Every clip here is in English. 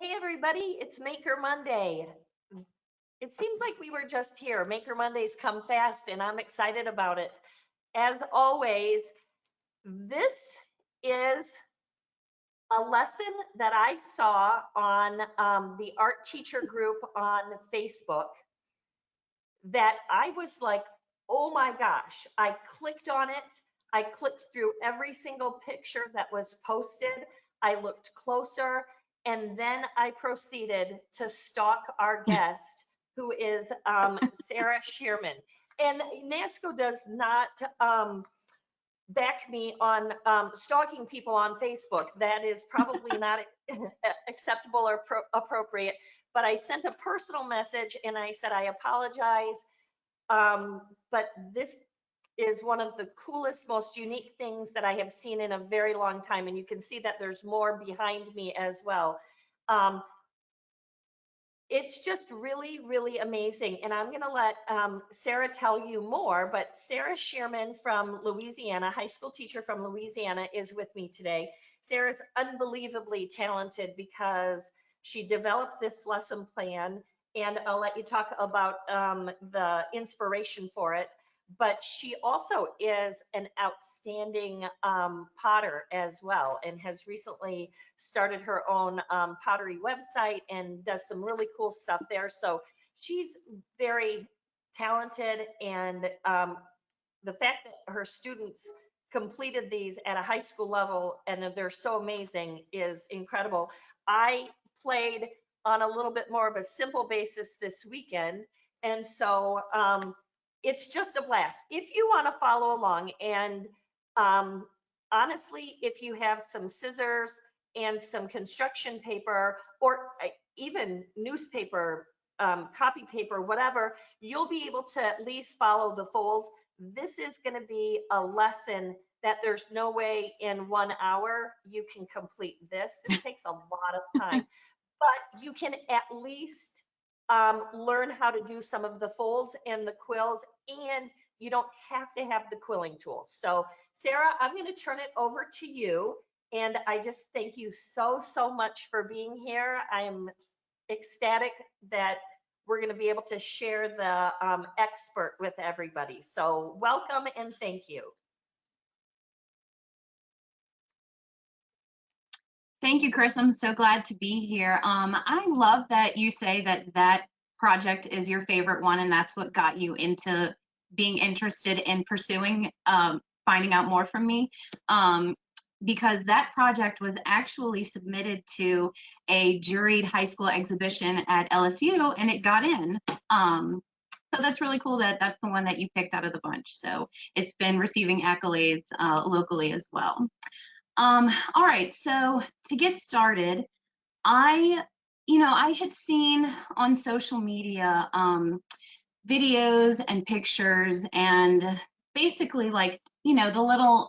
Hey everybody, it's Maker Monday. It seems like we were just here. Maker Mondays come fast and I'm excited about it. As always, this is a lesson that I saw on the art teacher group on Facebook that I was like, oh my gosh, I clicked on it. I clicked through every single picture that was posted. I looked closer, and then I proceeded to stalk our guest, who is Sarah Shearman. And Nasco does not back me on stalking people on Facebook. That is probably not acceptable or appropriate. But I sent a personal message and I said, I apologize. But this is one of the coolest, most unique things that I have seen in a very long time. And you can see that there's more behind me as well. It's just really, really amazing. And I'm going to let Sarah tell you more, but Sarah Shearman from Louisiana, high school teacher from Louisiana, is with me today. Sarah's unbelievably talented because she developed this lesson plan, and I'll let you talk about the inspiration for it. But she also is an outstanding potter as well, and has recently started her own pottery website and does some really cool stuff there. So she's very talented, and the fact that her students completed these at a high school level and they're so amazing is incredible. I played on a little bit more of a simple basis this weekend, and so it's just a blast. If you want to follow along, and honestly, if you have some scissors and some construction paper, or even newspaper, copy paper, whatever, you'll be able to at least follow the folds. This is going to be a lesson that there's no way in 1 hour you can complete this. This takes a lot of time, but you can at least learn how to do some of the folds and the quills, and you don't have to have the quilling tools. So Sarah, I'm going to turn it over to you. And I just thank you so, so much for being here. I'm ecstatic that we're going to be able to share the expert with everybody. So welcome and thank you. Thank you, Kris. I'm so glad to be here. I love that you say that project is your favorite one, and that's what got you into being interested in pursuing, finding out more from me. Because that project was actually submitted to a juried high school exhibition at LSU, and it got in. So that's really cool that that's the one that you picked out of the bunch. So it's been receiving accolades locally as well. All right, so to get started, I had seen on social media videos and pictures, and basically like, the little,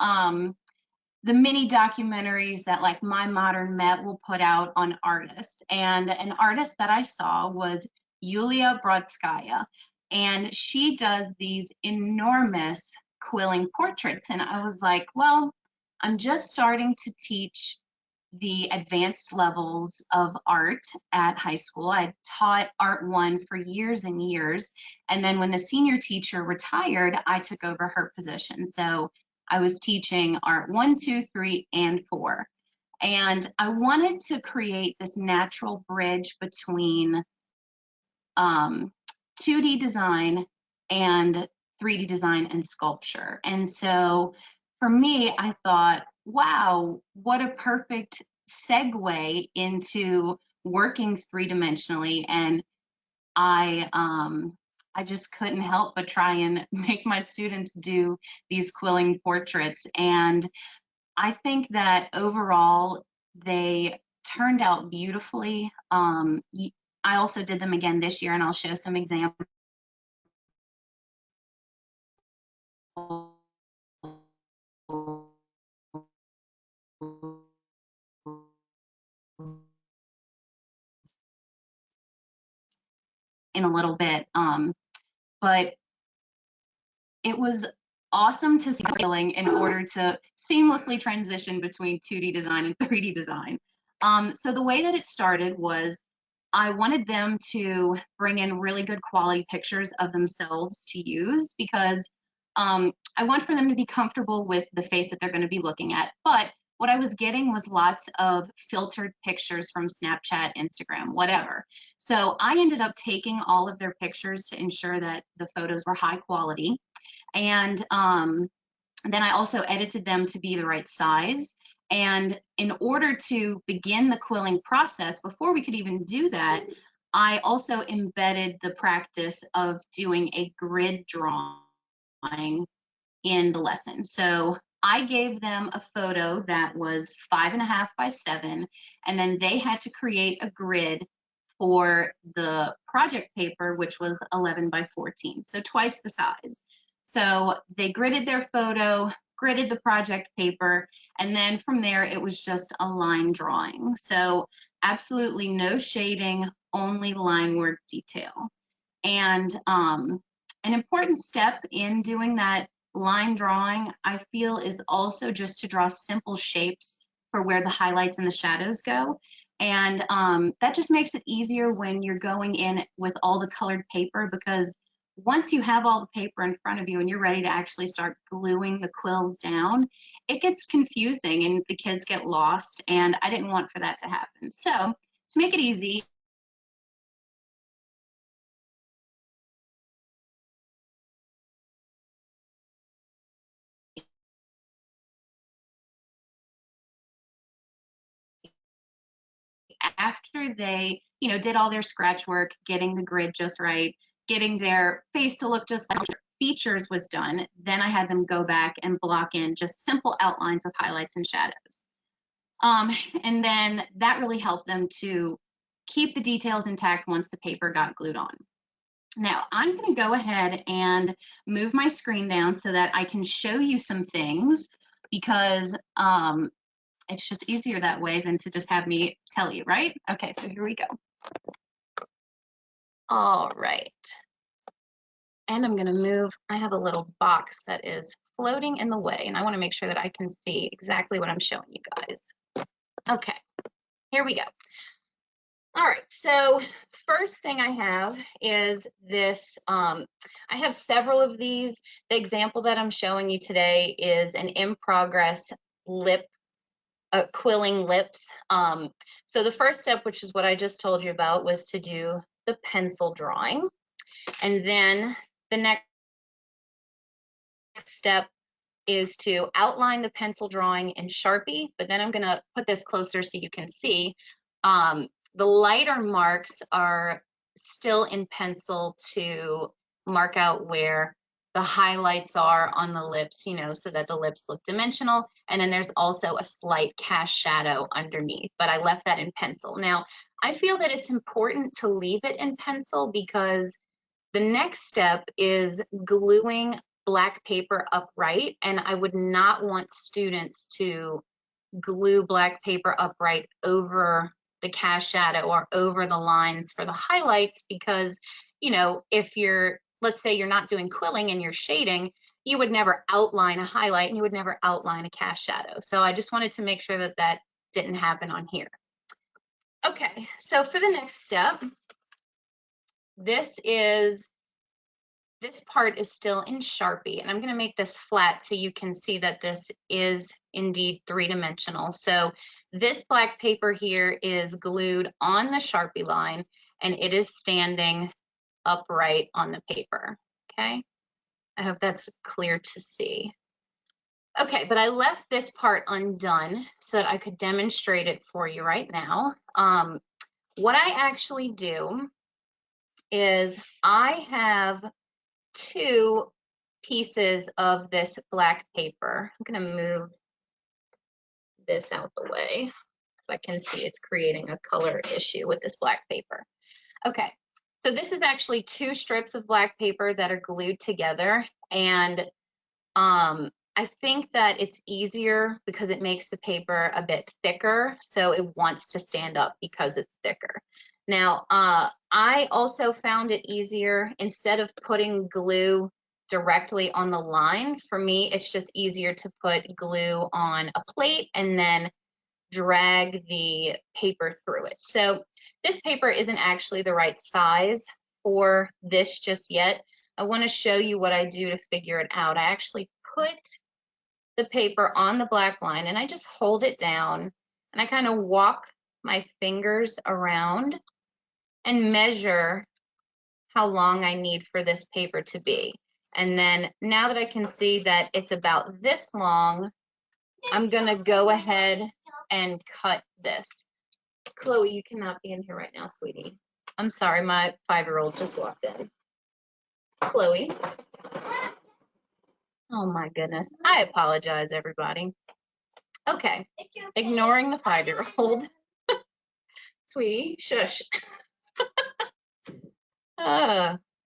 the mini documentaries that like My Modern Met will put out on artists. And an artist that I saw was Yulia Brodskaya, and she does these enormous quilling portraits. And I was like, well, I'm just starting to teach the advanced levels of art at high school. I taught Art 1 for years and years. And then when the senior teacher retired, I took over her position. So I was teaching Art 1, 2, 3, and 4. And I wanted to create this natural bridge between 2D design and 3D design and sculpture. And so for me, I thought, wow, what a perfect segue into working three-dimensionally. And I just couldn't help but try and make my students do these quilling portraits. And I think that overall they turned out beautifully. I also did them again this year, and I'll show some examples in a little bit. But it was awesome to see quilling in order to seamlessly transition between 2D design and 3D design. So the way that it started was I wanted them to bring in really good quality pictures of themselves to use because I want for them to be comfortable with the face that they're going to be looking at. But what I was getting was lots of filtered pictures from Snapchat, Instagram, whatever. So I ended up taking all of their pictures to ensure that the photos were high quality. And then I also edited them to be the right size. And in order to begin the quilling process, before we could even do that, I also embedded the practice of doing a grid drawing in the lesson. So I gave them a photo that was 5.5 by 7, and then they had to create a grid for the project paper, which was 11 by 14, so twice the size. So they gridded their photo, gridded the project paper, and then from there it was just a line drawing. So absolutely no shading, only line work detail. And an important step in doing that line drawing, I feel, is also just to draw simple shapes for where the highlights and the shadows go. And that just makes it easier when you're going in with all the colored paper, because once you have all the paper in front of you and you're ready to actually start gluing the quills down, it gets confusing and the kids get lost, and I didn't want for that to happen. So to make it easy, after they, did all their scratch work, getting the grid just right, getting their face to look just like features was done, then I had them go back and block in just simple outlines of highlights and shadows. And then that really helped them to keep the details intact once the paper got glued on. Now I'm going to go ahead and move my screen down so that I can show you some things, because it's just easier that way than to just have me tell you, right? Okay, so here we go. All right. And I'm gonna move, I have a little box that is floating in the way, and I wanna make sure that I can see exactly what I'm showing you guys. Okay, here we go. All right, so first thing I have is this, I have several of these. The example that I'm showing you today is an in progress lip quilling lips. So the first step, which is what I just told you about, was to do the pencil drawing. And then the next step is to outline the pencil drawing in Sharpie, but then I'm gonna put this closer so you can see. The lighter marks are still in pencil to mark out where the highlights are on the lips, so that the lips look dimensional. And then there's also a slight cast shadow underneath, but I left that in pencil. Now, I feel that it's important to leave it in pencil because the next step is gluing black paper upright, and I would not want students to glue black paper upright over the cast shadow or over the lines for the highlights, because if you're, let's say you're not doing quilling and you're shading, you would never outline a highlight and you would never outline a cast shadow. So I just wanted to make sure that that didn't happen on here. Okay, so for the next step, this part is still in Sharpie, and I'm going to make this flat so you can see that this is indeed three-dimensional. So this black paper here is glued on the Sharpie line, and it is standing upright on the paper. Okay, I hope that's clear to see. Okay, but I left this part undone so that I could demonstrate it for you right now. What I actually do is I have two pieces of this black paper. I'm going to move this out the way so I can see it's creating a color issue with this black paper. Okay, so this is actually two strips of black paper that are glued together, and I think that it's easier because it makes the paper a bit thicker, so it wants to stand up because it's thicker. Now, I also found it easier, instead of putting glue directly on the line, for me, it's just easier to put glue on a plate and then drag the paper through it. So this paper isn't actually the right size for this just yet. I want to show you what I do to figure it out. I actually put the paper on the black line and I just hold it down and I kind of walk my fingers around and measure how long I need for this paper to be. And then now that I can see that it's about this long, I'm gonna go ahead and cut this. Chloe, you cannot be in here right now, sweetie. I'm sorry, my 5-year-old just walked in. Chloe. Oh my goodness. I apologize, everybody. Okay, ignoring the 5-year-old. Sweetie, shush.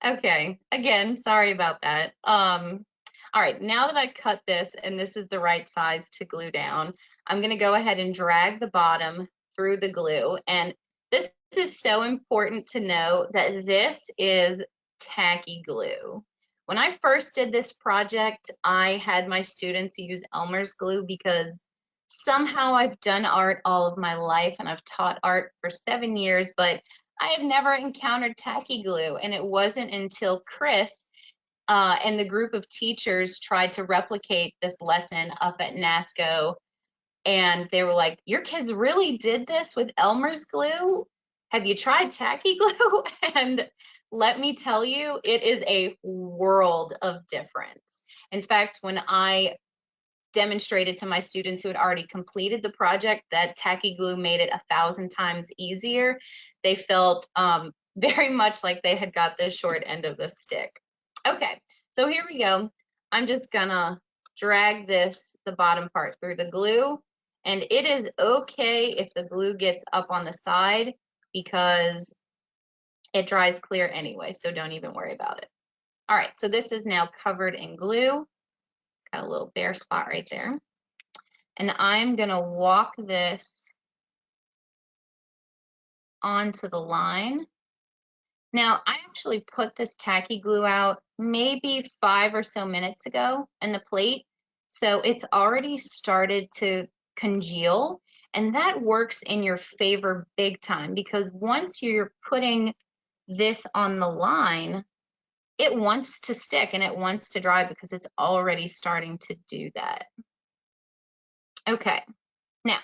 Okay, again, sorry about that. All right, now that I cut this and this is the right size to glue down, I'm gonna go ahead and drag the bottom through the glue. And this is so important to know that this is tacky glue. When I first did this project, I had my students use Elmer's glue because somehow I've done art all of my life and I've taught art for 7 years, but I have never encountered tacky glue. And it wasn't until Kris and the group of teachers tried to replicate this lesson up at Nasco. And they were like, your kids really did this with Elmer's glue? Have you tried tacky glue? And let me tell you, it is a world of difference. In fact, when I demonstrated to my students who had already completed the project that tacky glue made it 1,000 times easier, they felt very much like they had got the short end of the stick. Okay, so here we go. I'm just gonna drag the bottom part through the glue, and it is okay if the glue gets up on the side because it dries clear anyway, so don't even worry about it. All right, so this is now covered in glue. Got a little bare spot right there. And I'm gonna walk this onto the line. Now, I actually put this tacky glue out maybe 5 or so minutes ago in the plate. So it's already started to congeal, and that works in your favor big time because once you're putting this on the line, it wants to stick and it wants to dry because it's already starting to do that. Okay, now,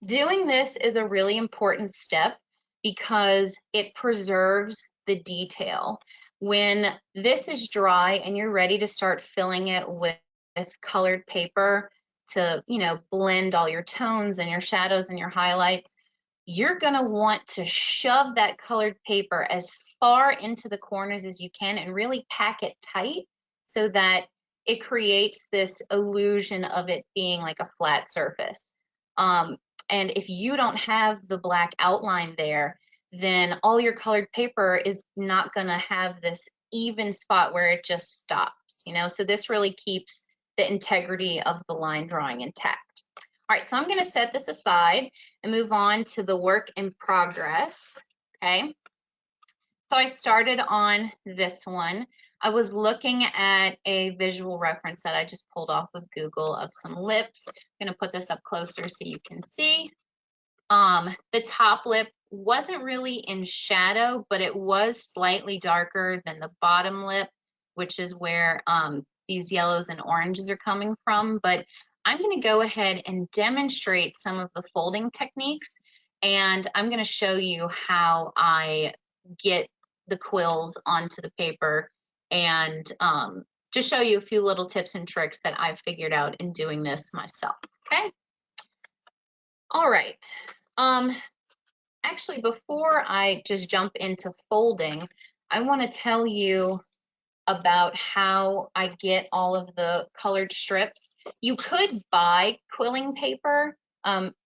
doing this is a really important step because it preserves the detail. When this is dry and you're ready to start filling it with colored paper to, blend all your tones and your shadows and your highlights, you're gonna want to shove that colored paper as far into the corners as you can and really pack it tight so that it creates this illusion of it being like a flat surface. And if you don't have the black outline there, then all your colored paper is not gonna have this even spot where it just stops, So this really keeps the integrity of the line drawing intact. All right, so I'm gonna set this aside and move on to the work in progress, okay? So I started on this one. I was looking at a visual reference that I just pulled off of Google of some lips. I'm gonna put this up closer so you can see. The top lip wasn't really in shadow, but it was slightly darker than the bottom lip, which is where these yellows and oranges are coming from. But I'm going to go ahead and demonstrate some of the folding techniques, and I'm going to show you how I get the quills onto the paper and just show you a few little tips and tricks that I've figured out in doing this myself, okay? All right. Actually, before I just jump into folding, I want to tell you about how I get all of the colored strips. You could buy quilling paper,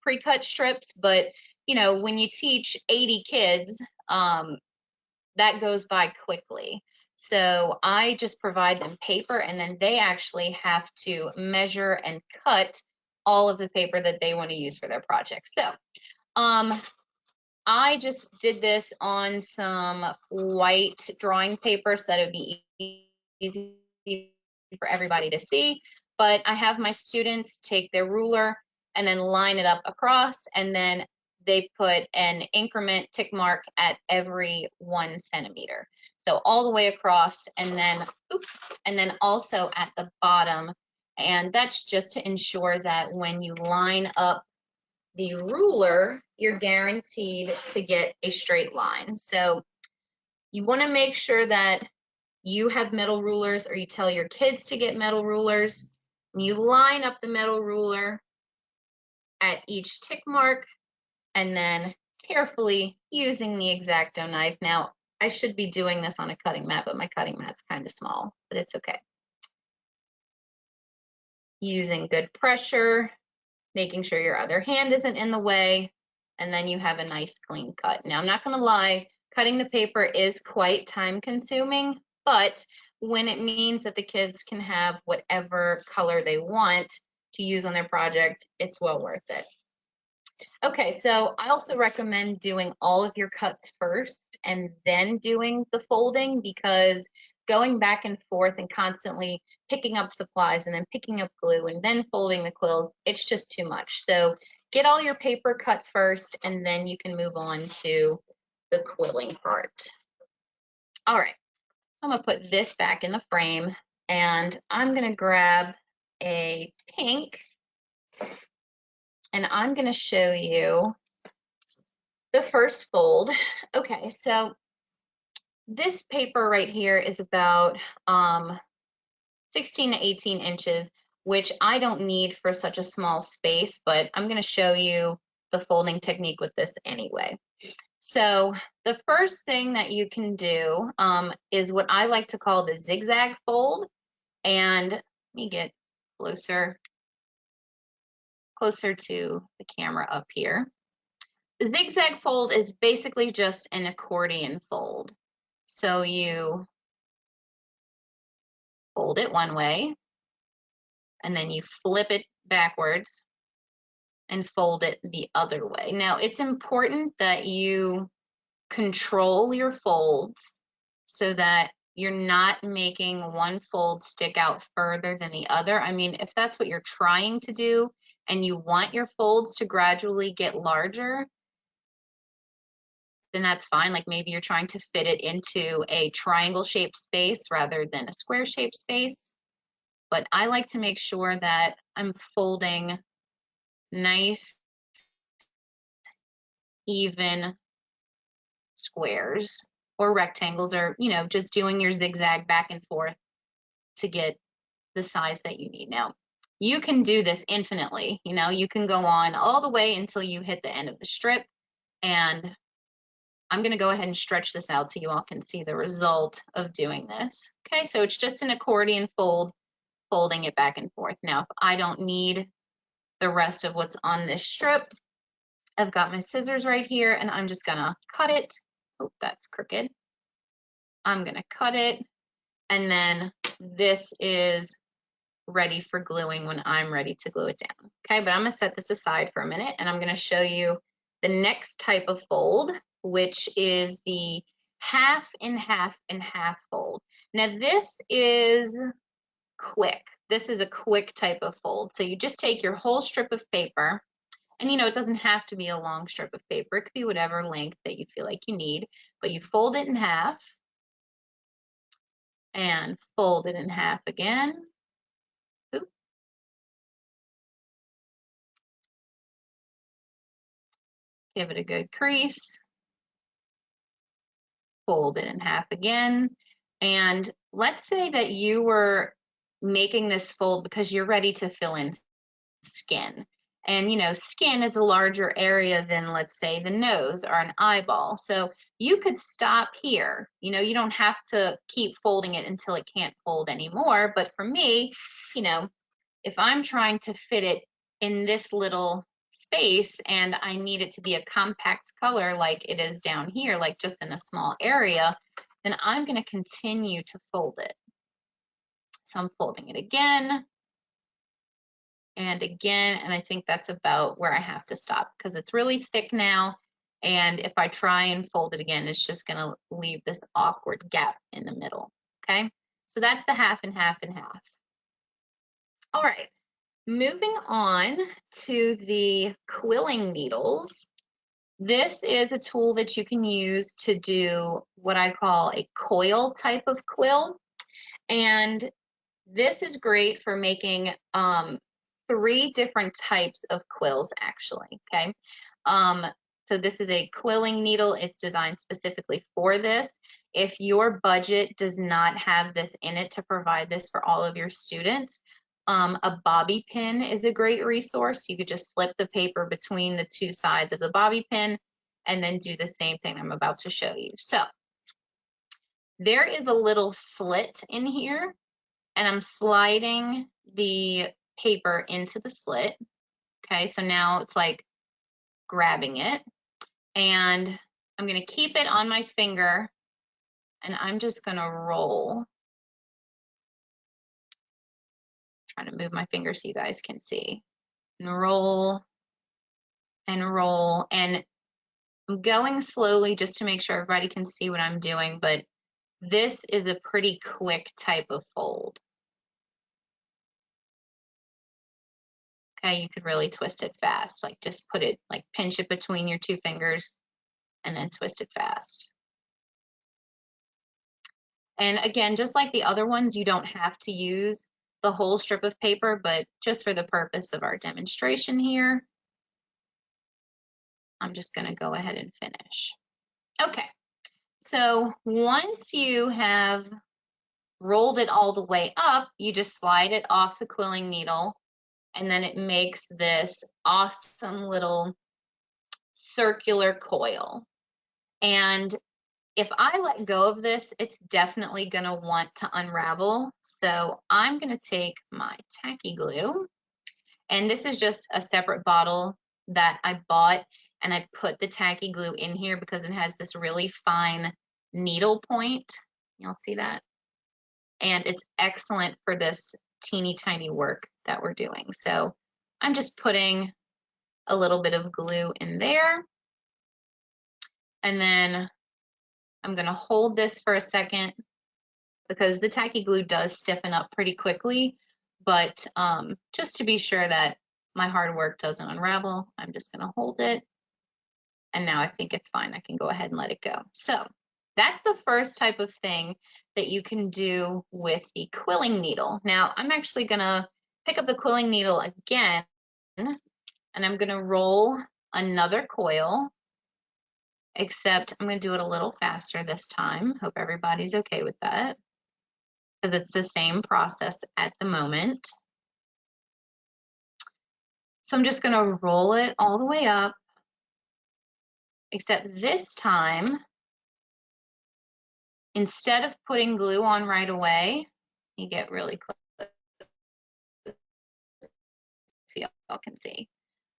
pre-cut strips, but when you teach 80 kids, that goes by quickly. So I just provide them paper and then they actually have to measure and cut all of the paper that they want to use for their project. So I just did this on some white drawing paper so that it would be easy for everybody to see. But I have my students take their ruler and then line it up across, and then they put an increment tick mark at every 1 centimeter. So all the way across, and then also at the bottom. And that's just to ensure that when you line up the ruler, you're guaranteed to get a straight line. So you want to make sure that you have metal rulers, or you tell your kids to get metal rulers. You line up the metal ruler at each tick mark, and then carefully using the X-Acto knife. Now, I should be doing this on a cutting mat, but my cutting mat's kind of small, but it's okay. Using good pressure, making sure your other hand isn't in the way, and then you have a nice clean cut. Now, I'm not gonna lie, cutting the paper is quite time consuming, but when it means that the kids can have whatever color they want to use on their project, it's well worth it. Okay, so I also recommend doing all of your cuts first and then doing the folding, because going back and forth and constantly picking up supplies and then picking up glue and then folding the quills, it's just too much. So get all your paper cut first, and then you can move on to the quilling part. All right, so I'm gonna put this back in the frame, and I'm gonna grab a pink, and I'm gonna show you the first fold. Okay, so this paper right here is about 16 to 18 inches, which I don't need for such a small space, but I'm going to show you the folding technique with this anyway. So the first thing that you can do is what I like to call the zigzag fold. And let me get closer to the camera up here. The zigzag fold is basically just an accordion fold. So you fold it one way, and then you flip it backwards and fold it the other way. Now, it's important that you control your folds so that you're not making one fold stick out further than the other. I mean, if that's what you're trying to do and you want your folds to gradually get larger, then that's fine. Like maybe you're trying to fit it into a triangle shaped space rather than a square shaped space. But I like to make sure that I'm folding nice, even squares or rectangles, or, you know, just doing your zigzag back and forth to get the size that you need. Now, you can do this infinitely. You know, you can go on all the way until you hit the end of the strip, and I'm going to go ahead and stretch this out so you all can see the result of doing this. Okay, so it's just an accordion fold, folding it back and forth. Now, if I don't need the rest of what's on this strip, I've got my scissors right here, and I'm just going to cut it. Oh, that's crooked. I'm going to cut it, and then this is ready for gluing when I'm ready to glue it down. Okay, but I'm going to set this aside for a minute, and I'm going to show you the next type of fold, which is the half and half and half fold. Now, this is quick. This is a quick type of fold. So you just take your whole strip of paper, and you know, it doesn't have to be a long strip of paper. It could be whatever length that you feel like you need, but you fold it in half and fold it in half again. Oop. Give it a good crease. Fold it in half again. And let's say that you were making this fold because you're ready to fill in skin. And you know, skin is a larger area than, let's say, the nose or an eyeball. So you could stop here. You know, you don't have to keep folding it until it can't fold anymore. But for me, you know, if I'm trying to fit it in this little space and I need it to be a compact color like it is down here, like just in a small area, then I'm going to continue to fold it. So I'm folding it again and again, and I think that's about where I have to stop because it's really thick now, and if I try and fold it again, it's just going to leave this awkward gap in the middle. Okay, so that's the half and half and half. All right, moving on to the quilling needles. This is a tool that you can use to do what I call a coil type of quill. And this is great for making 3 different types of quills, actually, okay? So this is a quilling needle. It's designed specifically for this. If your budget does not have this in it to provide this for all of your students, a bobby pin is a great resource. You could just slip the paper between the 2 sides of the bobby pin and then do the same thing I'm about to show you. So there is a little slit in here, and I'm sliding the paper into the slit. Okay, so now it's like grabbing it, and I'm going to keep it on my finger, and I'm just going to roll. Trying to move my finger so you guys can see. And roll and roll, and I'm going slowly just to make sure everybody can see what I'm doing, but this is a pretty quick type of fold. Okay, you could really twist it fast, like just put it, like pinch it between your 2 fingers and then twist it fast. And again, just like the other ones, you don't have to use the whole strip of paper, but just for the purpose of our demonstration here, I'm just going to go ahead and finish. Okay, so once you have rolled it all the way up, you just slide it off the quilling needle, and then it makes this awesome little circular coil. And if I let go of this, it's definitely going to want to unravel. So I'm going to take my tacky glue, and this is just a separate bottle that I bought, and I put the tacky glue in here because it has this really fine needle point. You'll see that. And it's excellent for this teeny tiny work that we're doing. So I'm just putting a little bit of glue in there, and then I'm going to hold this for a second because the tacky glue does stiffen up pretty quickly, but just to be sure that my hard work doesn't unravel, I'm just going to hold it, and now I think it's fine. I can go ahead and let it go. So that's the first type of thing that you can do with the quilling needle. Now I'm actually going to pick up the quilling needle again, and I'm going to roll another coil, except I'm going to do it a little faster this time. Hope everybody's okay with that, because it's the same process at the moment. So I'm just going to roll it all the way up, except this time, instead of putting glue on right away, you get really close so y'all can see.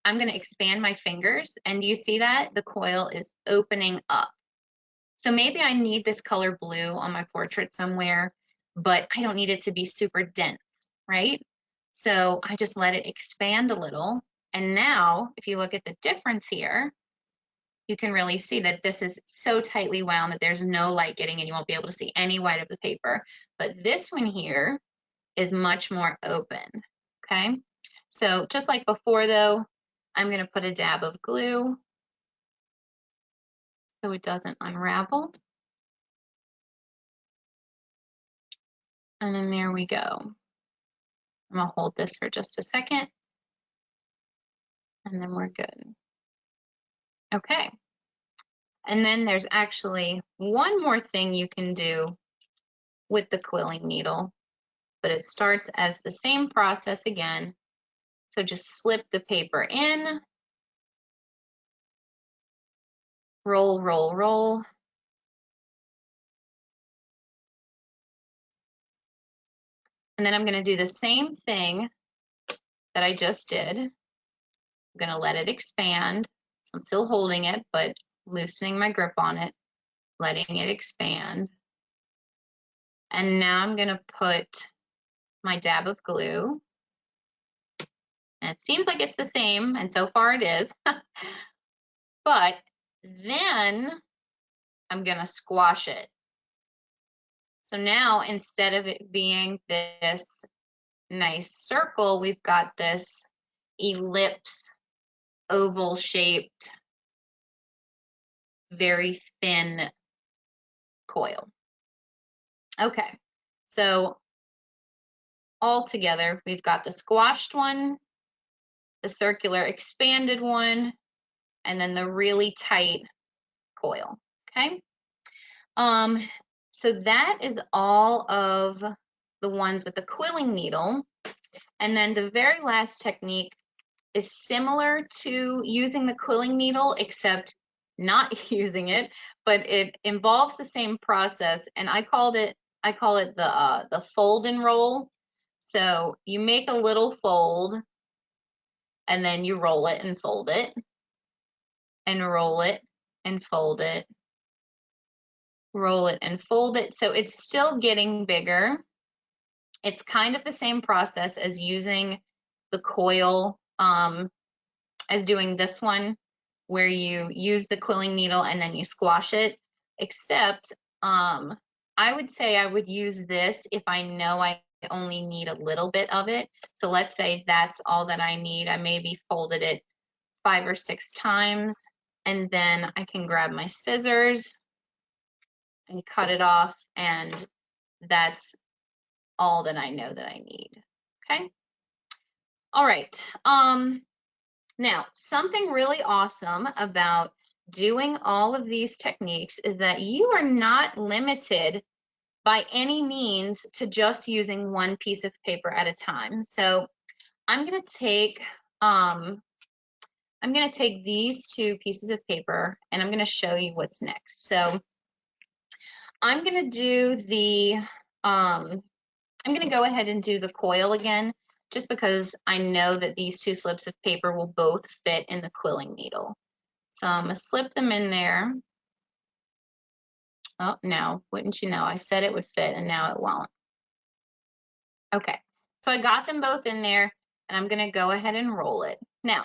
I'm going to expand my fingers, and you see that the coil is opening up. So maybe I need this color blue on my portrait somewhere, but I don't need it to be super dense, right? So I just let it expand a little. And now, if you look at the difference here, you can really see that this is so tightly wound that there's no light getting in. You won't be able to see any white of the paper. But this one here is much more open, okay? So just like before though, I'm gonna put a dab of glue so it doesn't unravel. And then there we go. I'm gonna hold this for just a second, and then we're good. Okay. And then there's actually one more thing you can do with the quilling needle, but it starts as the same process again. So just slip the paper in, roll, roll, roll. And then I'm going to do the same thing that I just did. I'm going to let it expand. So I'm still holding it, but loosening my grip on it, letting it expand. And now I'm going to put my dab of glue. And it seems like it's the same, and so far it is. But then I'm going to squash it. So now instead of it being this nice circle, we've got this ellipse, oval shaped, very thin coil. Okay, so all together, we've got the squashed one, the circular expanded one, and then the really tight coil, okay? So that is all of the ones with the quilling needle. And then the very last technique is similar to using the quilling needle, except not using it, but it involves the same process. And I call it the fold and roll. So you make a little fold, and then you roll it and fold it, and roll it and fold it, roll it and fold it. So it's still getting bigger. It's kind of the same process as using the coil, as doing this one, where you use the quilling needle and then you squash it, except I would say I would use this if I know I only need a little bit of it. So let's say that's all that I need. I maybe folded it 5 or 6 times, and then I can grab my scissors and cut it off, and that's all that I know that I need. Okay. All right. Now, something really awesome about doing all of these techniques is that you are not limited by any means to just using one piece of paper at a time. So I'm going to take these 2 pieces of paper, and I'm going to show you what's next. So I'm going to do the I'm going to go ahead and do the coil again, just because I know that these 2 slips of paper will both fit in the quilling needle. So I'm going to slip them in there. Oh, now, wouldn't you know, I said it would fit and now it won't. Okay, so I got them both in there, and I'm going to go ahead and roll it. Now,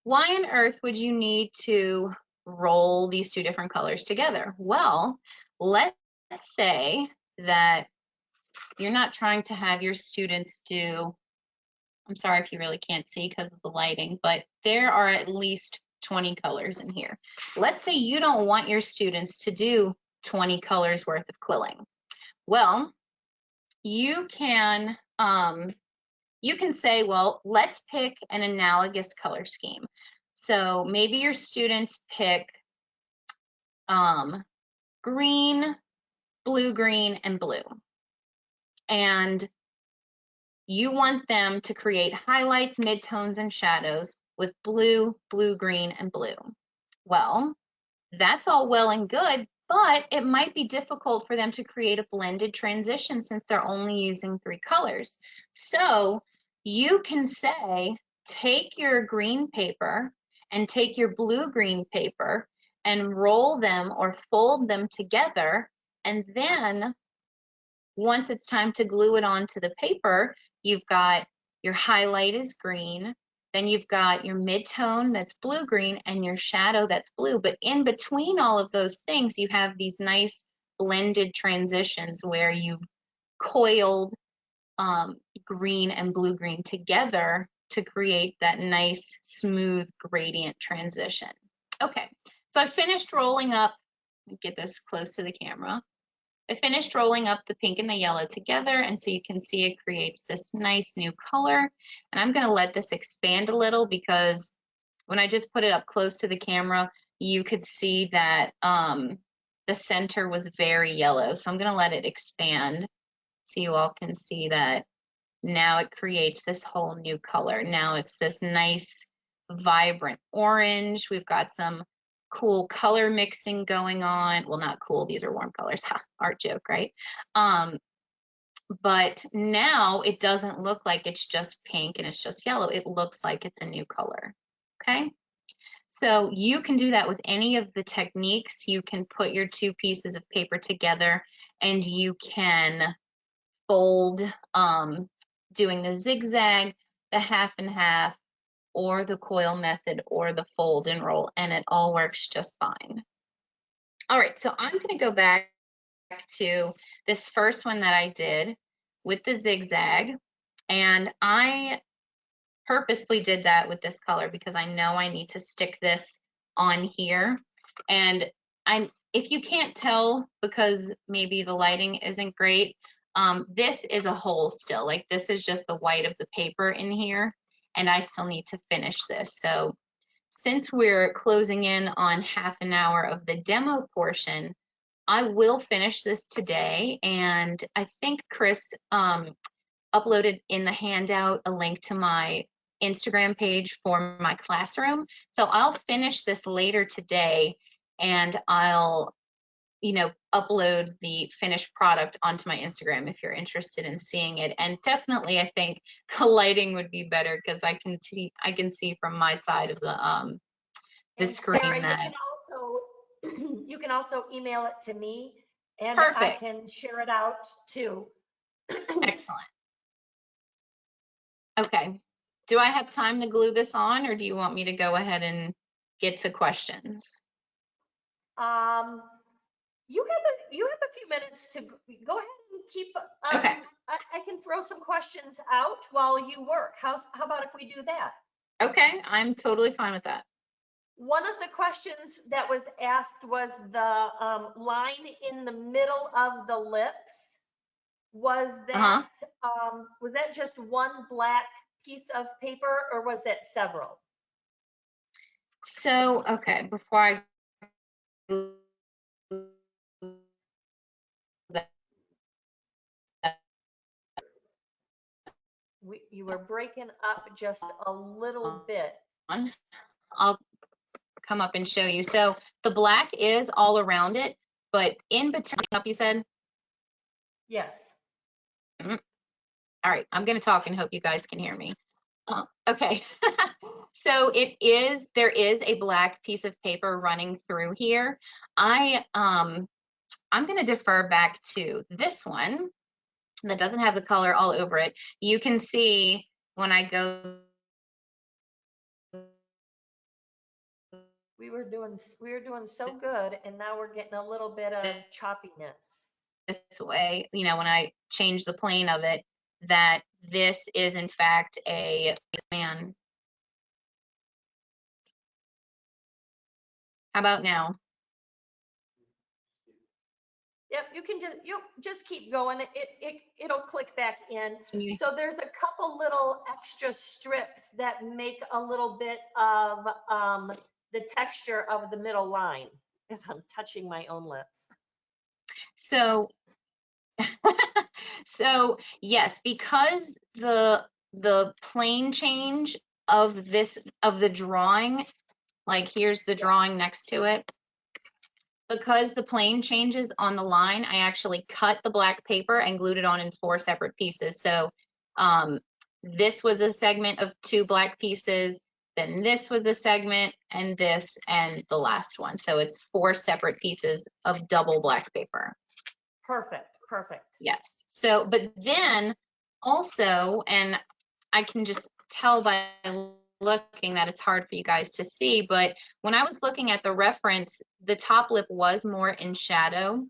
why on earth would you need to roll these 2 different colors together? Well, let's say that you're not trying to have your students do, I'm sorry if you really can't see because of the lighting, but there are at least 20 colors in here. Let's say you don't want your students to do 20 colors worth of quilling. Well, you can say, well, let's pick an analogous color scheme. So maybe your students pick green, blue, green, and blue. And you want them to create highlights, midtones, and shadows with blue, blue, green, and blue. Well, that's all well and good, but it might be difficult for them to create a blended transition since they're only using 3 colors. So you can say, take your green paper and take your blue-green paper and roll them or fold them together, and then once it's time to glue it onto the paper, you've got your highlight is green, then you've got your mid-tone that's blue-green, and your shadow that's blue. But in between all of those things, you have these nice blended transitions where you've coiled green and blue-green together to create that nice, smooth gradient transition. Okay, so I finished rolling up, get this close to the camera. I finished rolling up the pink and the yellow together, and so you can see it creates this nice new color. And I'm going to let this expand a little because when I just put it up close to the camera, you could see that the center was very yellow. So I'm going to let it expand so you all can see that now it creates this whole new color. Now it's this nice, vibrant orange. We've got some cool color mixing going on. Well, not cool, these are warm colors. Ha, art joke, right? But now it doesn't look like it's just pink and it's just yellow. It looks like it's a new color, okay? So you can do that with any of the techniques. You can put your 2 pieces of paper together and you can fold, doing the zigzag, the half and half, or the coil method, or the fold and roll, and it all works just fine. All right, so I'm going to go back to this first one that I did with the zigzag, And I purposely did that with this color because I know I need to stick this on here. And if you can't tell because maybe the lighting isn't great, this is a hole still. Like this is just the white of the paper in here, and I still need to finish this. So since we're closing in on half an hour of the demo portion, I will finish this today. And I think Kris uploaded in the handout a link to my Instagram page for my classroom. So I'll finish this later today, and I'll, upload the finished product onto my Instagram if you're interested in seeing it. And definitely, I think the lighting would be better because I can see from my side of the And screen Sarah, that. you can also email it to me and I Perfect. can share it out too. Excellent. Okay. Do I have time to glue this on, or do you want me to go ahead and get to questions? You have a few minutes to go ahead and keep, Okay. I can throw some questions out while you work. How about if we do that? Okay, I'm totally fine with that. One of the questions that was asked was the line in the middle of the lips. Was that just one black piece of paper or was that several? So, okay, before I You were breaking up just a little bit. I'll come up and show you. So the black is all around it, but in between up, you said? Yes. All right, I'm going to talk and hope you guys can hear me. Okay. So there is a black piece of paper running through here. I'm going to defer back to this one that doesn't have the color all over it. You can see when I go. We were doing so good, and now we're getting a little bit of choppiness. This way, when I change the plane of it, that this is in fact a man. How about now? Yep, you just keep going. It'll click back in. So there's a couple little extra strips that make a little bit of the texture of the middle line as I'm touching my own lips. So so yes, because the plane change of the drawing, like here's the drawing next to it, because the plane changes on the line, I actually cut the black paper and glued it on in 4 separate pieces. So this was a segment of 2 black pieces, then this was a segment, and this, and the last one. So it's 4 separate pieces of double black paper. Perfect, perfect. Yes. So, but then also, and I can just tell by looking that it's hard for you guys to see, but when I was looking at the reference, the top lip was more in shadow.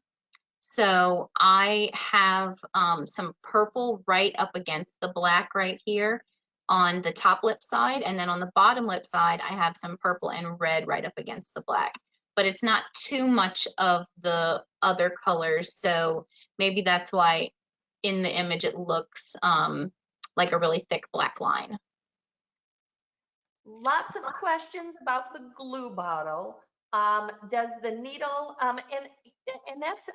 So I have some purple right up against the black right here on the top lip side, and then on the bottom lip side, I have some purple and red right up against the black. But it's not too much of the other colors, so maybe that's why in the image it looks like a really thick black line. Lots of questions about the glue bottle. Does the needle, and that's,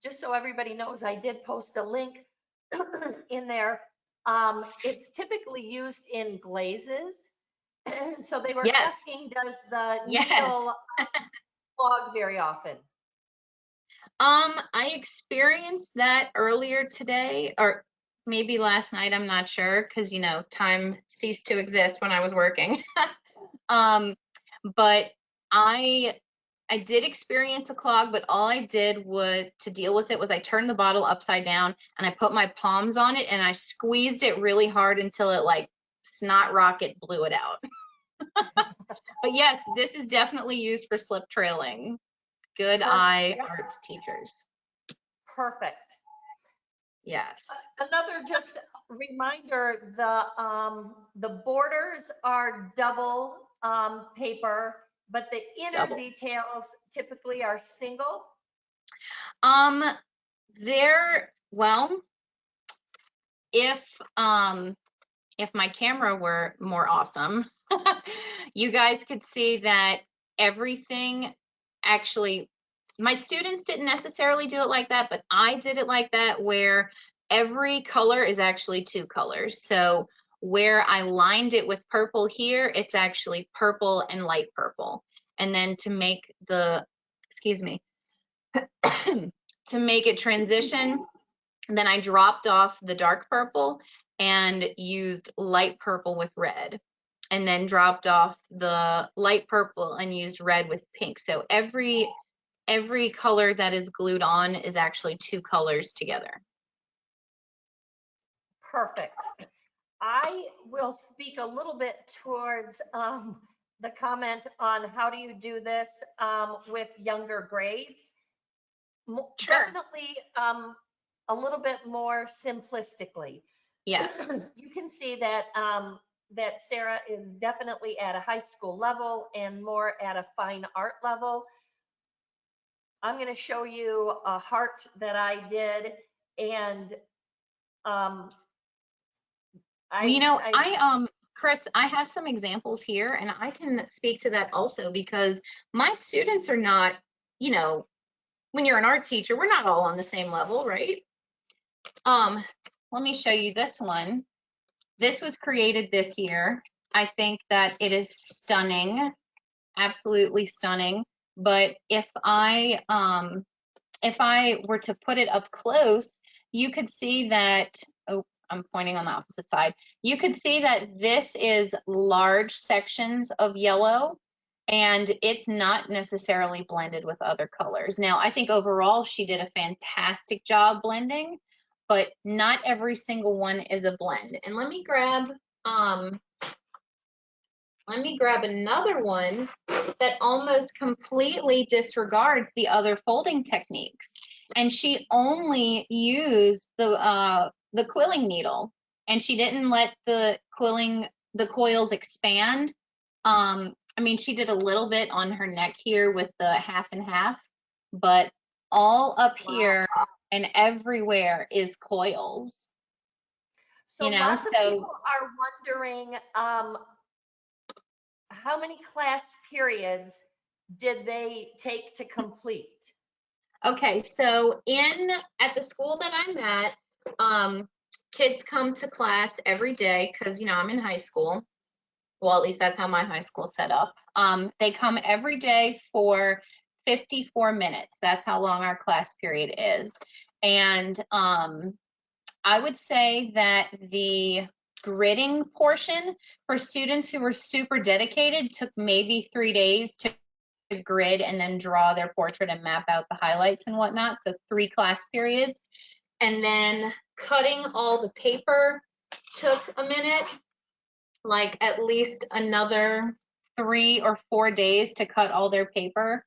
just so everybody knows, I did post a link in there. It's typically used in glazes. So they were Yes. asking, does the Yes. needle clog very often? I experienced that earlier today, or maybe last night, I'm not sure, because time ceased to exist when I was working. But I did experience a clog, but all I did was to deal with it was I turned the bottle upside down and I put my palms on it and I squeezed it really hard until it like snot rocket blew it out. But yes, this is definitely used for slip trailing. Good eye art teachers. Perfect. Yes. Another just reminder, the borders are double paper, but the inner Double. details typically are single. Um, well, if my camera were more awesome, you guys could see that everything actually, my students didn't necessarily do it like that, but I did it like that, where every color is actually two colors. So where I lined it with purple here, it's actually purple and light purple. And then to make the, excuse me, to make it transition, then I dropped off the dark purple and used light purple with red, and then dropped off the light purple and used red with pink. So every color that is glued on is actually two colors together. Perfect. I will speak a little bit towards the comment on how do you do this with younger grades. Sure. Definitely a little bit more simplistically. Yes. You can see that that Sarah is definitely at a high school level and more at a fine art level. I'm going to show you a heart that I did, and Well, Kris, I have some examples here, and I can speak to that also, because my students are not, when you're an art teacher, we're not all on the same level, right? Let me show you this one. This was created this year. I think that it is stunning, absolutely stunning. But if I were to put it up close, you could see that, oh, I'm pointing on the opposite side. You could see that this is large sections of yellow, and it's not necessarily blended with other colors. Now, I think overall she did a fantastic job blending, but not every single one is a blend. And let me grab another one that almost completely disregards the other folding techniques. And she only used the quilling needle, and she didn't let the coils expand. I mean, she did a little bit on her neck here with the half and half, but all up here and everywhere is coils. so lots of So people are wondering how many class periods did they take to complete? okay, so at the school that I'm at, kids come to class every day because I'm in high school. Well, at least that's how my high school set up. They come every day for 54 minutes. That's how long our class period is. And I would say that the gridding portion for students who were super dedicated took maybe 3 days to grid and then draw their portrait and map out the highlights and whatnot. So 3 class periods. And then cutting all the paper took a minute, like at least another 3 or 4 days to cut all their paper.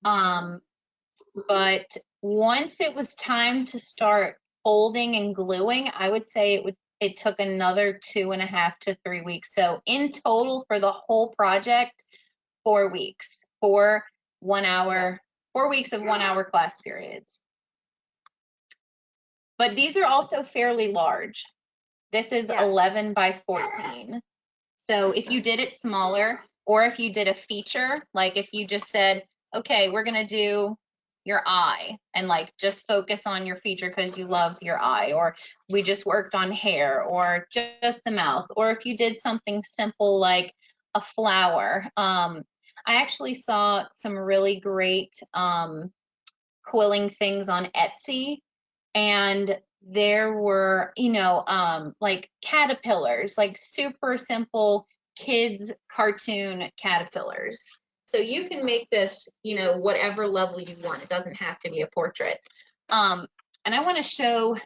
But once it was time to start folding and gluing, I would say it took another 2.5 to 3 weeks. So in total for the whole project, 4 weeks, 4 weeks of 1 hour class periods. But these are also fairly large. This is 11 by 14. So if you did it smaller, or if you did a feature, like if you just said, okay, we're gonna do your eye and like just focus on your feature because you love your eye, or we just worked on hair, or just the mouth, or if you did something simple like a flower. I actually saw some really great quilling things on Etsy, and there were, like caterpillars, like super simple kids cartoon caterpillars. So you can make this, whatever level you want. It doesn't have to be a portrait. And I want to show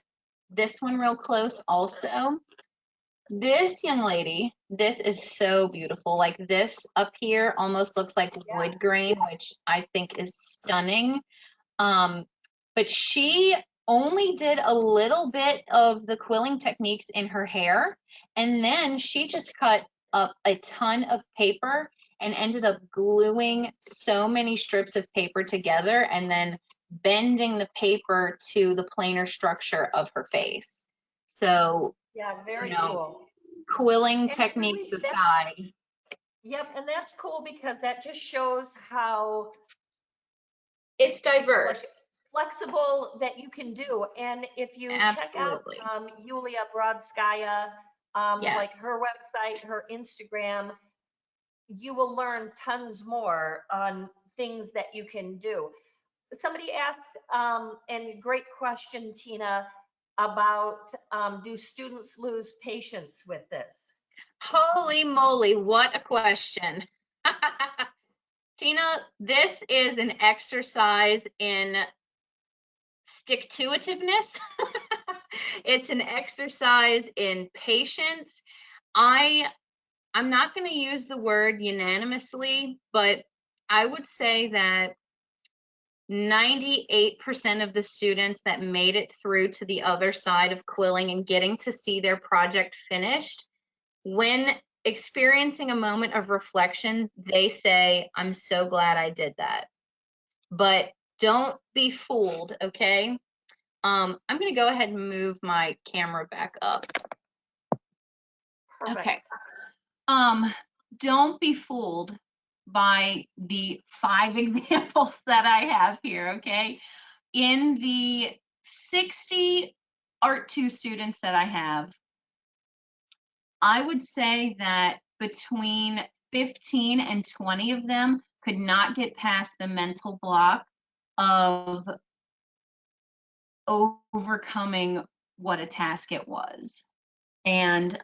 this one real close also. This young lady, this is so beautiful. Like this up here almost looks like wood grain, which I think is stunning. But she only did a little bit of the quilling techniques in her hair, and then she just cut up a ton of paper and ended up gluing so many strips of paper together and then bending the paper to the planar structure of her face. So, Yeah, you very know, cool. quilling And it techniques really, that, aside, yep, and that's cool because that just shows how it's like diverse. flexible that you can do. And if you check out Absolutely. Yulia Brodskaya, Yes. like her website, her Instagram, you will learn tons more on things that you can do. Somebody asked, and great question, Tina, about do students lose patience with this? Holy moly, what a question. Tina, this is an exercise in stick-to-itiveness. It's an exercise in patience. I'm not going to use the word unanimously, but I would say that 98% of the students that made it through to the other side of quilling and getting to see their project finished, when experiencing a moment of reflection, they say, I'm so glad I did that. But don't be fooled, okay? I'm gonna go ahead and move my camera back up. Okay. Perfect. Don't be fooled by the 5 examples that I have here, okay? In the 60 Art 2 students that I have, I would say that between 15 and 20 of them could not get past the mental block of overcoming what a task it was. And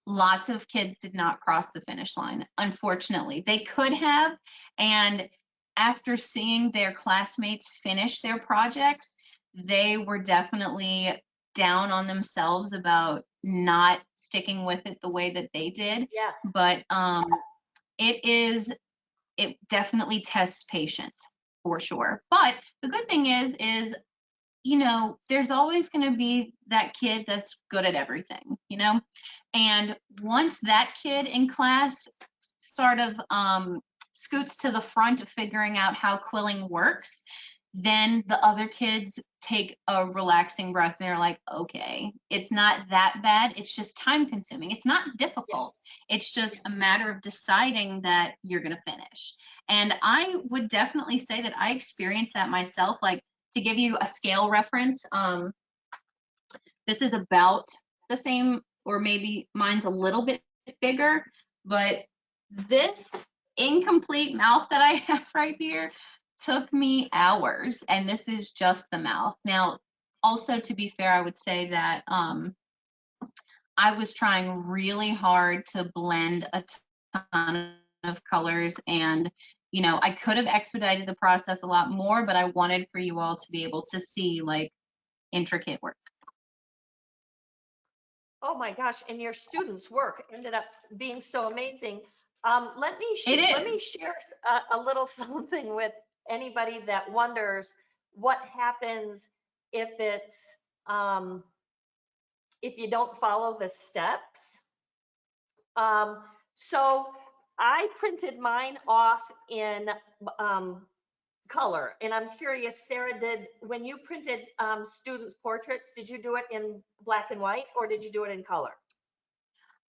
lots of kids did not cross the finish line, unfortunately. They could have, and after seeing their classmates finish their projects, they were definitely down on themselves about not sticking with it the way that they did. Yes. But it definitely tests patience for sure. But the good thing is there's always going to be that kid that's good at everything, and once that kid in class sort of scoots to the front of figuring out how quilling works, then the other kids take a relaxing breath and they're like, okay, it's not that bad. It's just time consuming. It's not difficult. Yes. It's just a matter of deciding that you're going to finish. And I would definitely say that I experienced that myself. Like, to give you a scale reference, this is about the same, or maybe mine's a little bit bigger, but this incomplete mouth that I have right here took me hours, and this is just the mouth. Now, also to be fair, I would say that I was trying really hard to blend a ton of colors, and I could have expedited the process a lot more, but I wanted for you all to be able to see like intricate work. Oh my gosh, and your students' work ended up being so amazing. Let me It let me is. share a little something with anybody that wonders what happens if it's if you don't follow the steps. Um, so I printed mine off in color, and I'm curious, Sarah, did when you printed students' portraits, did you do it in black and white or did you do it in color?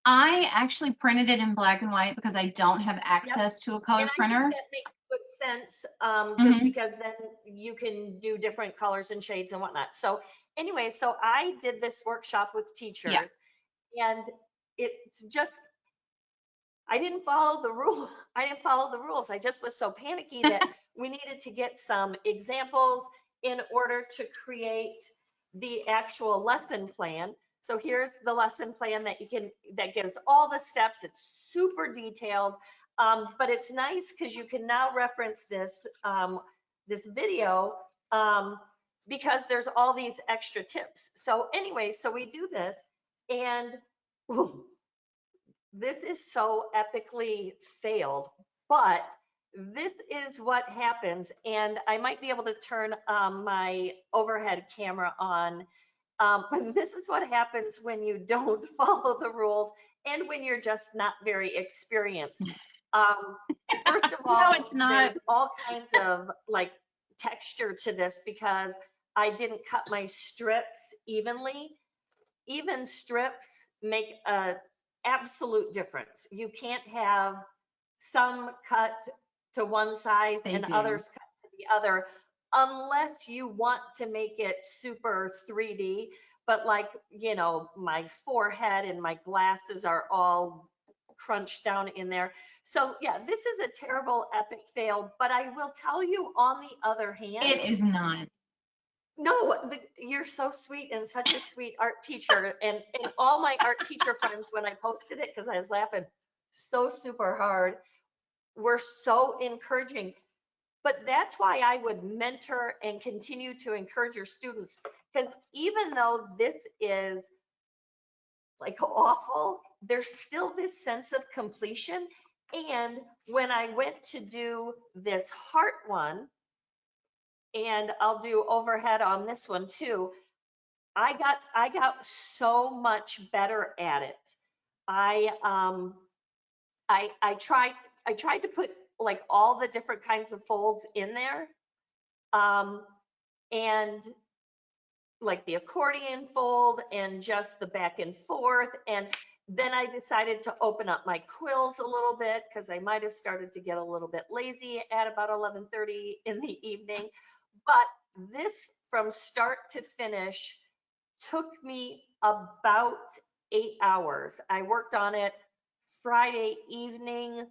I actually printed it in black and white because I don't have Yep. access to a color And I think printer. that makes good sense, just Hmm. because then you can do different colors and shades and whatnot. So anyway, so I did this workshop with Yeah. teachers, and it's just I didn't follow the rule. I didn't follow the rules. I just was so panicky that we needed to get some examples in order to create the actual lesson plan. So here's the lesson plan that gives all the steps. It's super detailed, but it's nice because you can now reference this video because there's all these extra tips. So anyway, so we do this, and this is so epically failed, but this is what happens, and I might be able to turn my overhead camera on. But this is what happens when you don't follow the rules and when you're just not very experienced. Um, First of No, all, it's not. there's all kinds of like texture to this because I didn't cut my strips evenly. Even strips make a absolute difference. You can't have some cut to one size They and do. others cut to the other unless you want to make it super 3D. But like, my forehead and my glasses are all crunched down in there. So yeah, this is a terrible epic fail, but I will tell you on the other hand, It is not. no, you're so sweet and such a sweet art teacher. And all my art teacher friends, when I posted it, because I was laughing so super hard, were so encouraging. But that's why I would mentor and continue to encourage your students. Because even though this is like awful, there's still this sense of completion. And when I went to do this heart one, and I'll do overhead on this one too, I got so much better at it. I I tried to put like all the different kinds of folds in there. Um and like the accordion fold and just the back and forth. And then I decided to open up my quills a little bit because I might have started to get a little bit lazy at about 11:30 in the evening. But this from start to finish took me about 8 hours. I worked on it Friday evening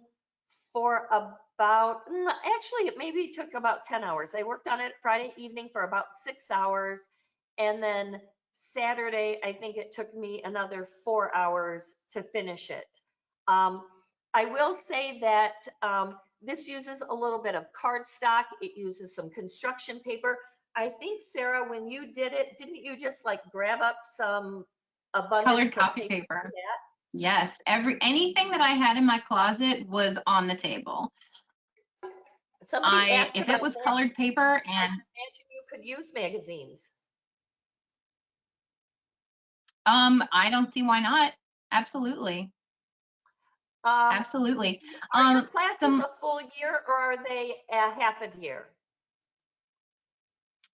for about, actually, it maybe took about 10 hours. I worked on it Friday evening for about 6 hours. And then Saturday, I think it took me another 4 hours to finish it. Um, I will say that this uses a little bit of cardstock. It uses some construction paper. I think, Sarah, when you did it, didn't you just like grab up some Colored abundance of copy paper for paper. that? Yes, anything that I had in my closet was on the table. Somebody asked If it about was colored magazines. paper I and imagine you could use magazines. I don't see why not. Absolutely. Um, Absolutely. are your classes Some a full year or are they a half a year?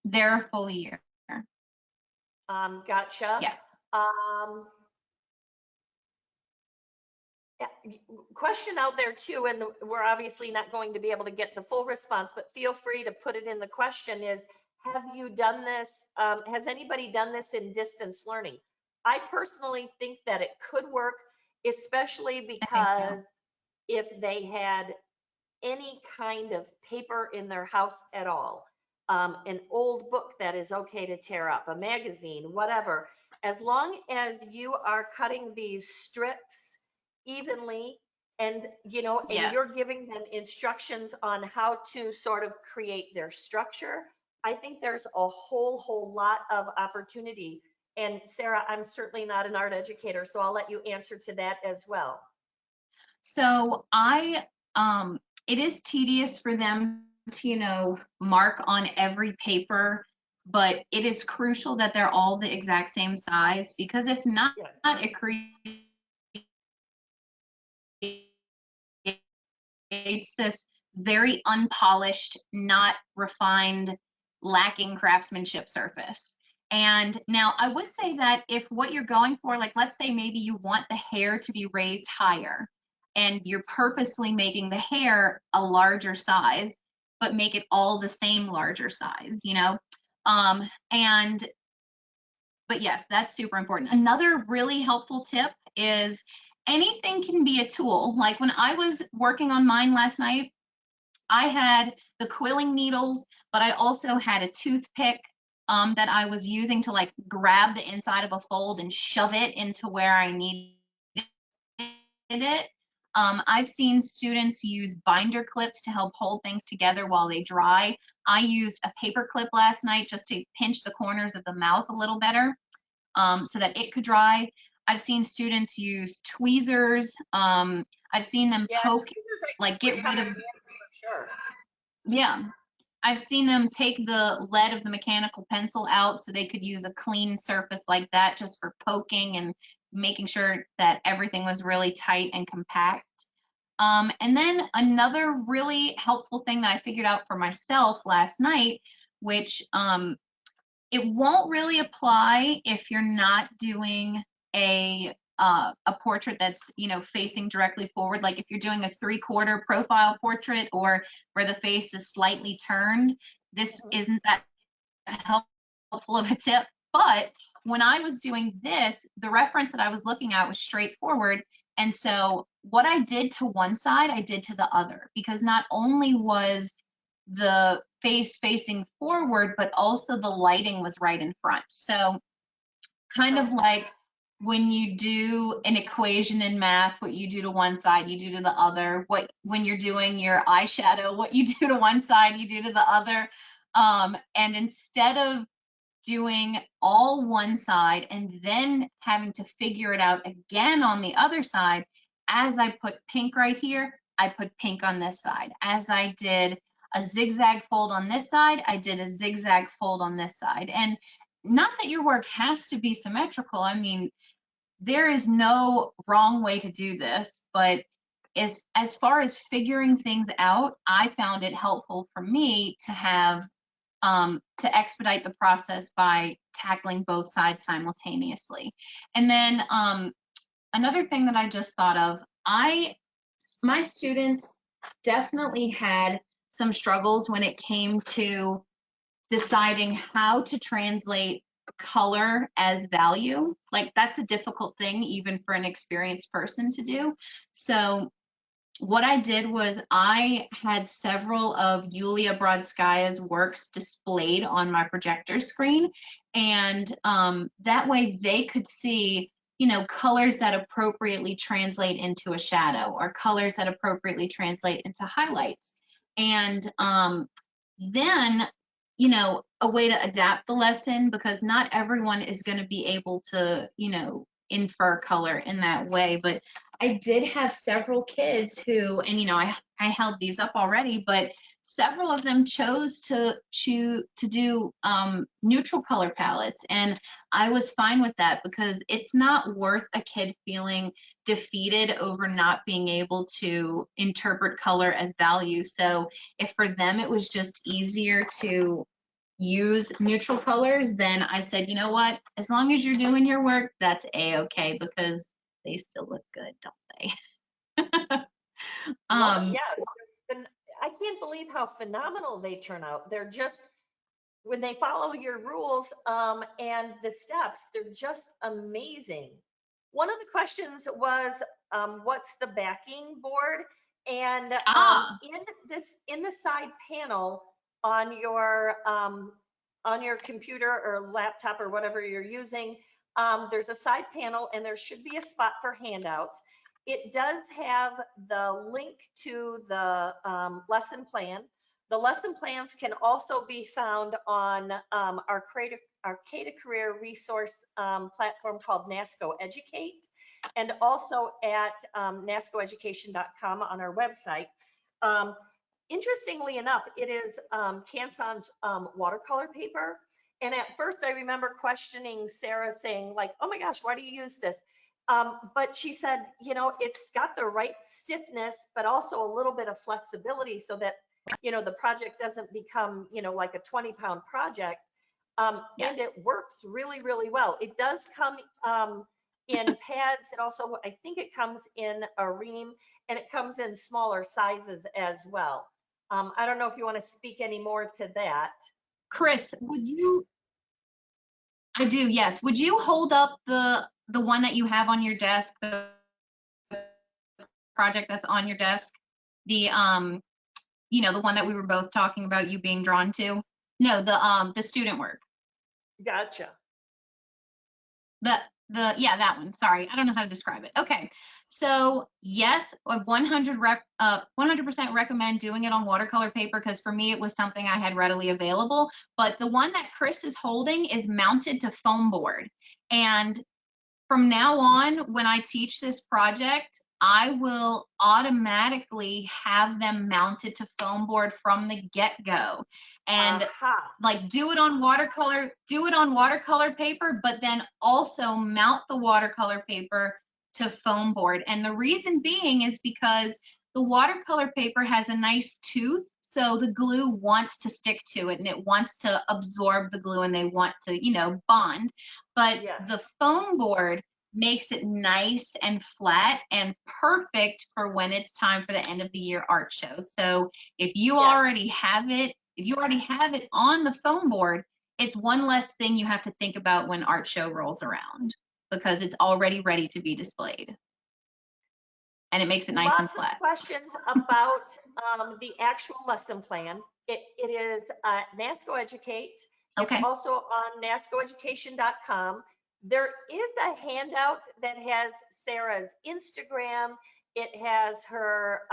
They're a full year. Gotcha. Yes. Um, yeah, question out there too, and we're obviously not going to be able to get the full response, but feel free to put it in the question is, have you done this? Has anybody done this in distance learning? I personally think that it could work, especially I think so. because if they had any kind of paper in their house at all, an old book that is okay to tear up, a magazine, whatever, as long as you are cutting these strips evenly and you're Yes. giving them instructions on how to sort of create their structure, I think there's a whole lot of opportunity. And Sarah, I'm certainly not an art educator, so I'll let you answer to that as well. So it is tedious for them to, mark on every paper, but it is crucial that they're all the exact same size because if not, Yes. it creates this very unpolished, not refined, lacking craftsmanship surface. And now I would say that if what you're going for, like let's say maybe you want the hair to be raised higher and you're purposely making the hair a larger size, but make it all the same larger size. And but yes, that's super important. Another really helpful tip is anything can be a tool. Like when I was working on mine last night, I had the quilling needles, but I also had a toothpick that I was using to like grab the inside of a fold and shove it into where I needed it. I've seen students use binder clips to help hold things together while they dry. I used a paper clip last night just to pinch the corners of the mouth a little better so that it could dry. I've seen students use tweezers. I've seen them Yeah, poke, tweezers I like think would get come rid in of handy sure. Yeah. I've seen them take the lead of the mechanical pencil out so they could use a clean surface like that just for poking and making sure that everything was really tight and compact. And then another really helpful thing that I figured out for myself last night, which it won't really apply if you're not doing a portrait that's, you know, facing directly forward. Like if you're doing a 3/4 profile portrait or where the face is slightly turned, this Mhm. isn't that helpful of a tip. But when I was doing this, the reference that I was looking at was straightforward. And so what I did to one side, I did to the other, because not only was the face facing forward, but also the lighting was right in front. So kind of Perfect. like when you do an equation in math, what you do to one side, you do to the other. What when you're doing your eyeshadow, what you do to one side, you do to the other. And instead of doing all one side and then having to figure it out again on the other side, as I put pink right here, I put pink on this side. As I did a zigzag fold on this side, I did a zigzag fold on this side. And not that your work has to be symmetrical. I mean, there is no wrong way to do this, but as far as figuring things out, I found it helpful for me to have to expedite the process by tackling both sides simultaneously. And then another thing that I just thought of, my students definitely had some struggles when it came to deciding how to translate color as value. Like that's a difficult thing even for an experienced person to do. So what I did was I had several of Yulia Brodskaya's works displayed on my projector screen, and that way they could see, you know, colors that appropriately translate into a shadow or colors that appropriately translate into highlights. And then, you know, a way to adapt the lesson, because not everyone is going to be able to, you know, infer color in that way. But I did have several kids who, and you know, I held these up already, but several of them chose to do neutral color palettes, and I was fine with that because it's not worth a kid feeling defeated over not being able to interpret color as value. So if for them it was just easier to use neutral colors, then I said, you know what, as long as you're doing your work, that's a-okay, because they still look good, don't they? Love it. um Yeah. I can't believe how phenomenal they turn out. They're just, when they follow your rules and the steps, they're just amazing. One of the questions was, what's the backing board? And ah in the side panel on your computer or laptop or whatever you're using, there's a side panel and there should be a spot for handouts. It does have the link to the lesson plan. The lesson plans can also be found on our Create a Career resource platform called Nasco Educate, and also at nascoeducation.com on our website. Um, Interestingly enough, it is Canson's watercolor paper. And at first, I remember questioning Sarah, saying like, "Oh my gosh, why do you use this?" But she said, you know, it's got the right stiffness, but also a little bit of flexibility so that, you know, the project doesn't become, you know, like a 20-pound project. And yes. it works really, really well. It does come in pads. It also, I think it comes in a ream, and it comes in smaller sizes as well. I don't know if you want to speak any more to that. Kris, would you, I do, yes, would you hold up the one that you have on your desk, the project that's on your desk, the you know, the one that we were both talking about you being drawn to? No, the student work. Gotcha. The yeah, that one. Sorry, I don't know how to describe it. Okay, so yes, I 100% recommend doing it on watercolor paper, because for me it was something I had readily available. But the one that Kris is holding is mounted to foam board, and from now on, when I teach this project, I will automatically have them mounted to foam board from the get-go. And Aha. like do it on watercolor paper, but then also mount the watercolor paper to foam board. And the reason being is because the watercolor paper has a nice tooth, so the glue wants to stick to it and it wants to absorb the glue and they want to, you know, bond. But the Yes. foam board makes it nice and flat and perfect for when it's time for the end of the year art show. So if you Yes. already have it, on the foam board, it's one less thing you have to think about when art show rolls around because it's already ready to be displayed. And it makes it nice and Lots of flat. questions about the actual lesson plan. It is Nasco Educate. It's Okay. also on nascoeducation.com. There is a handout that has Sarah's Instagram. It has her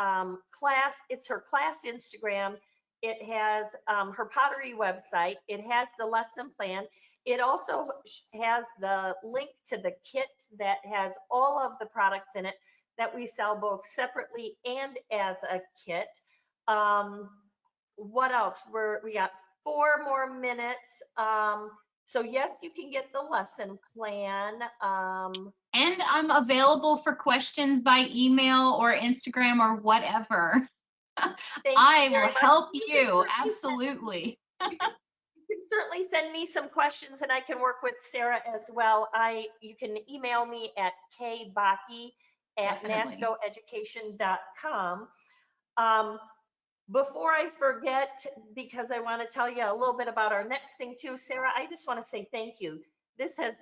class. It's her class Instagram. It has her pottery website. It has the lesson plan. It also has the link to the kit that has all of the products in it that we sell both separately and as a kit. Um, what else? We got 4 more minutes. So yes, you can get the lesson plan. And I'm available for questions by email or Instagram or whatever. Thank you I will very much. help you. Absolutely. You can certainly send me some questions and I can work with Sarah as well. You can email me at kbakke at Definitely. nascoeducation.com. Um, Before I forget, because I want to tell you a little bit about our next thing too, Sarah, I just want to say thank you. This has,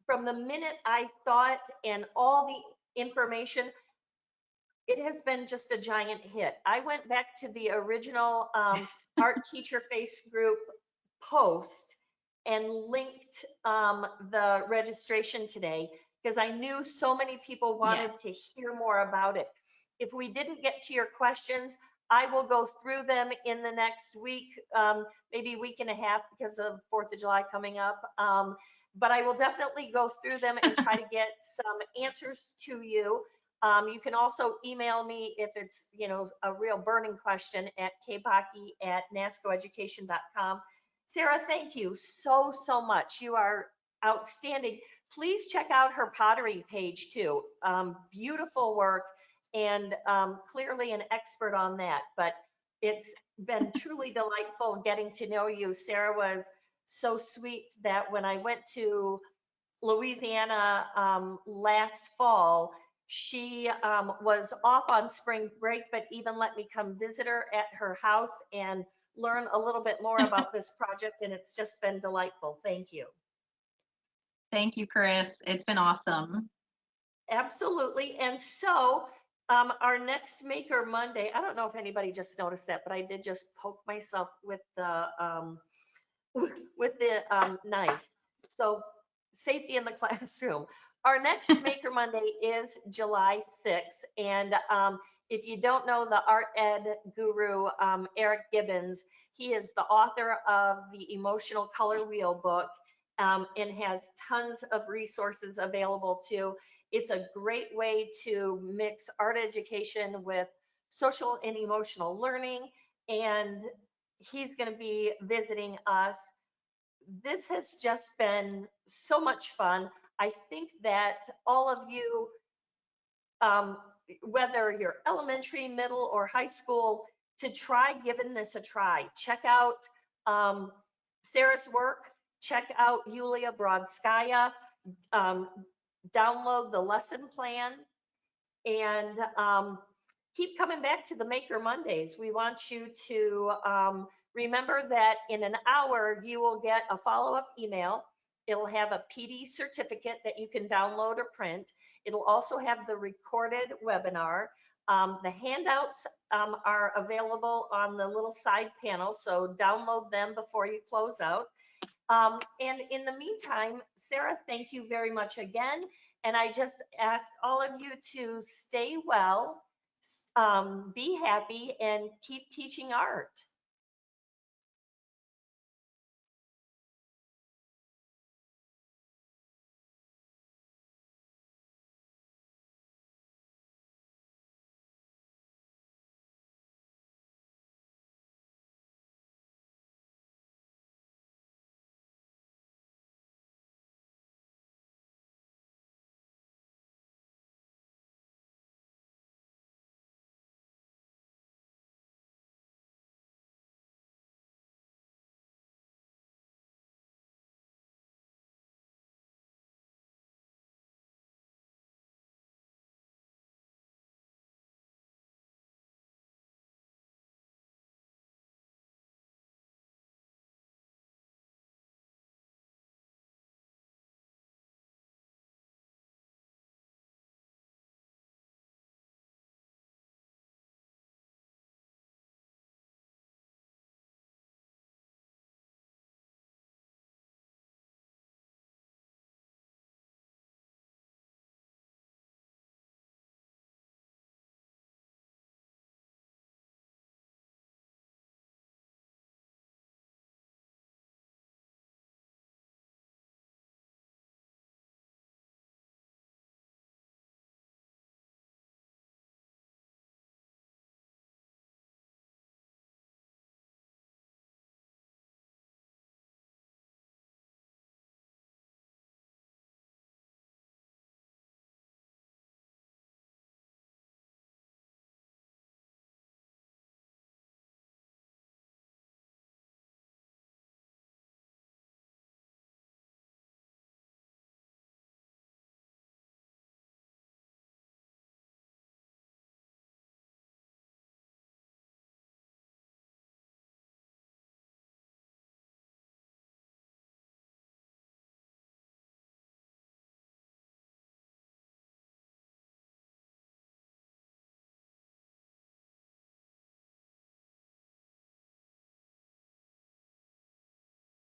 from the minute I thought and all the information, it has been just a giant hit. I went back to the original art teacher face group post and linked the registration today because I knew so many people Yes. wanted to hear more about it. If we didn't get to your questions, I will go through them in the next week, maybe week and a half because of 4th of July coming up. But I will definitely go through them and try to get some answers to you. You can also email me if it's, a real burning question at kbakke at nascoeducation.com. Sarah, thank you so, so much. You are outstanding. Please check out her pottery page too. Beautiful work and clearly an expert on that. But it's been truly delightful getting to know you. Sarah was so sweet that when I went to Louisiana last fall, she was off on spring break, but even let me come visit her at her house and learn a little bit more about this project. And it's just been delightful. Thank you. Thank you, Kris. It's been awesome. Absolutely. And so our next Maker Monday, I don't know if anybody just noticed that, but I did just poke myself with the knife. So safety in the classroom. Our next Maker Monday is July 6th. And if you don't know the art ed guru, Eric Gibbons, he is the author of the Emotional Color Wheel book and has tons of resources available too. It's a great way to mix art education with social and emotional learning. And he's going to be visiting us. This has just been so much fun. I think that all of you, um, whether you're elementary, middle, or high school, to try giving this a try. Check out Sarah's work. Check out Yulia Brodskaya. Um, Download the lesson plan and keep coming back to the Maker Mondays. We want you to remember that in an hour, you will get a follow-up email. It'll have a PD certificate that you can download or print. It'll also have the recorded webinar. The handouts are available on the little side panel, so download them before you close out. And in the meantime, Sarah, thank you very much again. And I just ask all of you to stay well, be happy, and keep teaching art.